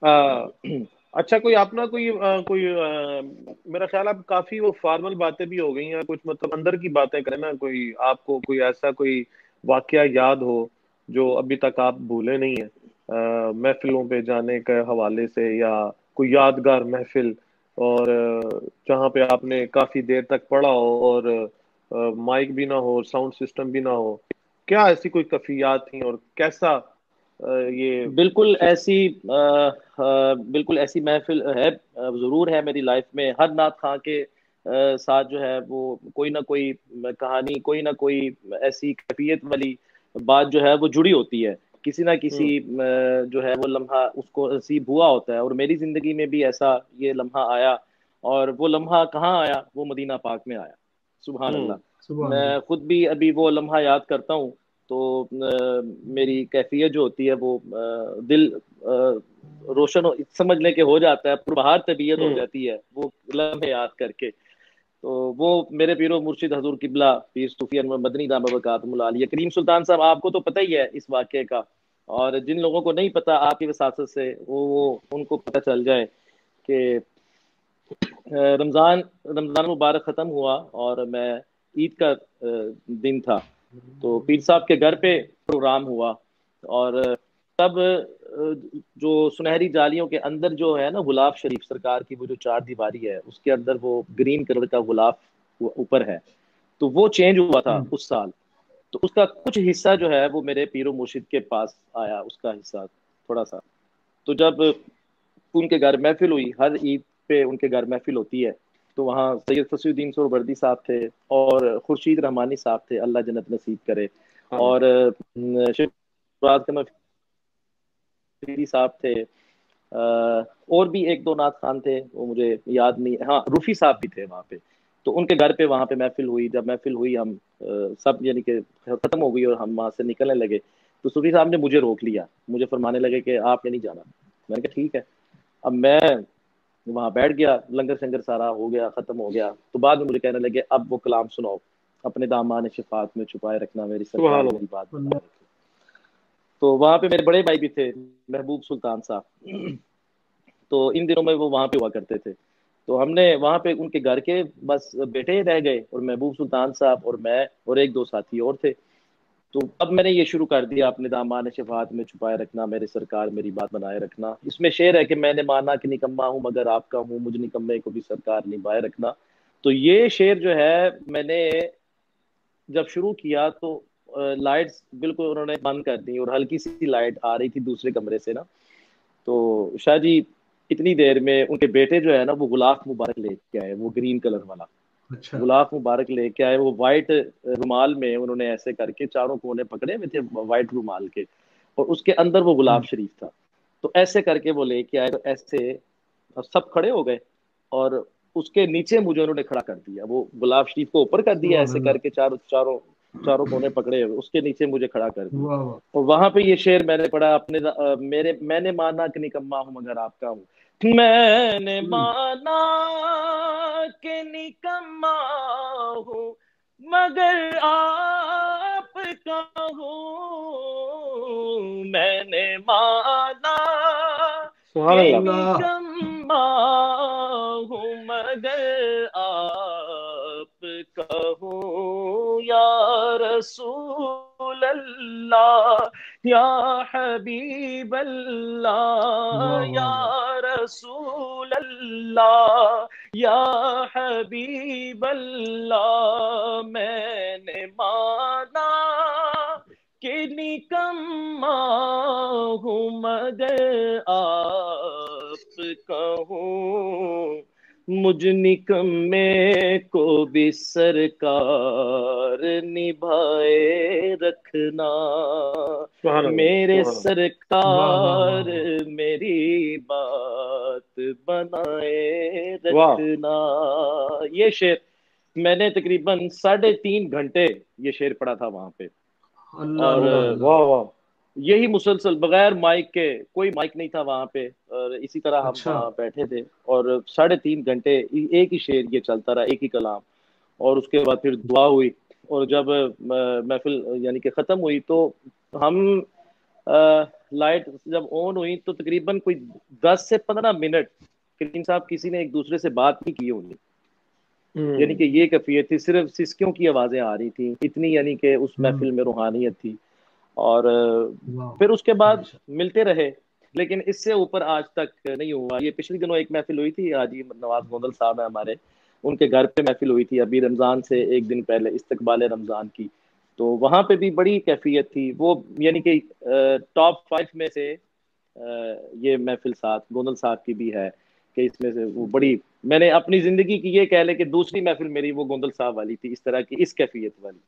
آ، اچھا، کوئی اپنا کوئی میرا خیال ہے اب کافی وہ فارمل باتیں بھی ہو گئی ہیں، کچھ مطلب اندر کی باتیں کریں نا، کوئی آپ کو کوئی ایسا کوئی واقعہ یاد ہو جو ابھی تک آپ بھولے نہیں ہیں، محفلوں پہ جانے کے حوالے سے، یا کوئی یادگار محفل، اور جہاں پہ آپ نے کافی دیر تک پڑھا ہو، اور مائک بھی نہ ہو، ساؤنڈ سسٹم بھی نہ ہو، کیا ایسی کوئی کفیات تھیں، اور کیسا یہ بالکل سسٹم؟ ایسی بالکل ایسی محفل ہے، ضرور ہے میری لائف میں. ہر نعت خواں کے ساتھ جو ہے وہ کوئی نہ کوئی کہانی، کوئی نہ کوئی ایسی کیفیت والی بات جو ہے وہ جڑی ہوتی ہے. کسی نہ کسی ہوں جو ہے وہ لمحہ اس کو نصیب ہوا ہوتا ہے، اور میری زندگی میں بھی ایسا یہ لمحہ آیا. اور وہ لمحہ کہاں آیا؟ وہ مدینہ پاک میں آیا. سبحان اللہ. ہوں سبحان اللہ. میں خود بھی ابھی وہ لمحہ یاد کرتا ہوں تو میری کیفیت جو ہوتی ہے وہ دل روشن سمجھنے کے ہو جاتا ہے، پربہار طبیعت ہو ہوں جاتی ہے وہ لمحے یاد کر کے. تو وہ میرے پیر و مرشد حضور قبلہ پیر صوفی انور مدنی دامہ برکاتہم العالیہ کریم سلطان صاحب، آپ کو تو پتہ ہی ہے اس واقعے کا، اور جن لوگوں کو نہیں پتا آپ کی وساطت سے وہ ان کو پتہ چل جائے کہ رمضان رمضان مبارک ختم ہوا اور میں عید کا دن تھا، تو پیر صاحب کے گھر پہ پروگرام ہوا. اور تب جو سنہری جالیوں کے اندر جو ہے نا غلاف شریف سرکار کی وہ جو چار دیواری ہے اس کے اندر وہ گرین کلر کا غلاف اوپر ہے، تو وہ چینج ہوا تھا اس سال. تو اس کا کچھ حصہ جو ہے وہ میرے پیر و مرشد کے پاس آیا، اس کا حصہ تھوڑا سا. تو جب ان کے گھر محفل ہوئی، ہر عید پہ ان کے گھر محفل ہوتی ہے، تو وہاں سید فصیح الدین سہروردی صاحب تھے اور خورشید رحمانی صاحب تھے، اللہ جنت نصیب کرے. آمین. اور شہباز قمر فریدی صاحب تھے، اور بھی ایک دو نعت خان تھے وہ مجھے یاد نہیں. ہاں، روفی صاحب بھی تھے وہاں پہ. تو ان کے گھر پہ وہاں پہ محفل ہوئی. جب محفل ہوئی ہم سب یعنی کہ ختم ہو گئی اور ہم وہاں سے نکلنے لگے، تو صوفی صاحب نے مجھے روک لیا، مجھے فرمانے لگے کہ آپ نے نہیں جانا. میں نے کہا ٹھیک ہے. اب میں وہاں بیٹھ گیا، لنگر شنگر سارا ہو گیا، ختم ہو گیا. تو بعد میں مجھے کہنے لگے اب وہ کلام سناؤ، اپنے دامان شفاعت میں چھپائے رکھنا میری سرکار سبحان اللہ. میری بات اللہ. بنائے رکھے. تو وہاں پہ میرے بڑے بھائی بھی تھے، محبوب سلطان صاحب. تو ان دنوں میں وہ وہاں پہ ہوا کرتے تھے. تو ہم نے وہاں پہ ان کے گھر کے بس بیٹے ہی رہ گئے، اور محبوب سلطان صاحب اور میں اور ایک دو ساتھی اور تھے. تو اب میں نے یہ شروع کر دیا، اپنے دامان شفاعت میں چھپائے رکھنا میرے سرکار میری بات بنائے رکھنا. اس میں شعر ہے کہ میں نے مانا کہ نکما ہوں مگر آپ کا ہوں، مجھ نکمے کو بھی سرکار نبھائے رکھنا. تو یہ شعر جو ہے میں نے جب شروع کیا تو لائٹس بالکل انہوں نے بند کر دی، اور ہلکی سی لائٹ آ رہی تھی دوسرے کمرے سے نا. تو شاہ جی اتنی دیر میں ان کے بیٹے جو ہے نا وہ غلاف مبارک لے کے آئے، وہ گرین کلر والا اچھا. غلاف مبارک لے کے آئے. وہ وائٹ رومال میں انہوں نے ایسے کر کے چاروں کونے پکڑے ہوئے تھے وائٹ رومال کے، اور اس کے اندر وہ غلاف شریف تھا. تو ایسے کر کے وہ لے کے آئے، تو ایسے سب کھڑے ہو گئے، اور اس کے نیچے مجھے انہوں نے کھڑا کر دیا. وہ غلاف شریف کو اوپر کر دیا سبحان ایسے اللہ. کر کے، چاروں کونے پکڑے ہوئے، اس کے نیچے مجھے کھڑا کر دیا. واہ واہ. اور وہاں پہ یہ شعر میں نے پڑھا اپنے میں نے مانا کہ نکما ہوں مگر آپ کا ہوں. میں نے مانا کہ نکما ہوں مگر آپ کا ہوں. میں نے مانا سبحان کہ اللہ. اللہ. نکما ہوں مگر آپ کا ہوں. یا رسول اللہ، یا حبیب اللہ، واہ واہ یا واہ. رسول اللہ، یا حبیب اللہ. میں نے مانا کہ نکما ہوں مگر آپ کا ہوں. مجھ نکمے کو بھی سرکار نبھائے رکھنا، سبحان اللہ. میرے سبحان اللہ. واہ واہ واہ سرکار واہ. میری بات بنائے واہ. رکھنا. یہ شعر میں نے تقریباً 3.5 گھنٹے یہ شعر پڑھا تھا وہاں پہ. اللہ اور اللہ واہ اللہ. واہ واہ. یہی مسلسل بغیر مائک کے، کوئی مائک نہیں تھا وہاں پہ، اور اسی طرح ہم اچھا. وہاں بیٹھے تھے، اور 3.5 گھنٹے ایک ہی شعر یہ چلتا رہا، ایک ہی کلام. اور اس کے بعد پھر دعا ہوئی، اور جب محفل یعنی کہ ختم ہوئی تو ہم لائٹ جب آن ہوئی تو تقریباً کوئی 10 سے 15 منٹ کریم صاحب کسی نے ایک دوسرے سے بات نہیں کی ہونی. یعنی کہ یہ کیفیت تھی, صرف سسکیوں کی آوازیں آ رہی تھیں اتنی, یعنی کہ اس محفل میں روحانیت تھی. اور پھر اس کے بعد ملتے رہے, لیکن اس سے اوپر آج تک نہیں ہوا. یہ پچھلے دنوں ایک محفل ہوئی تھی, حاجی نواز گوندل صاحب ہیں ہمارے, ان کے گھر پہ محفل ہوئی تھی ابھی رمضان سے ایک دن پہلے, استقبال رمضان کی. تو وہاں پہ بھی بڑی کیفیت تھی وہ, یعنی کہ ٹاپ 5 میں سے یہ محفل ساتھ گوندل صاحب کی بھی ہے کہ اس میں سے وہ بڑی, میں نے اپنی زندگی کی یہ کہہ لے کہ دوسری محفل میری وہ گوندل صاحب والی تھی, اس طرح کی اس کیفیت والی.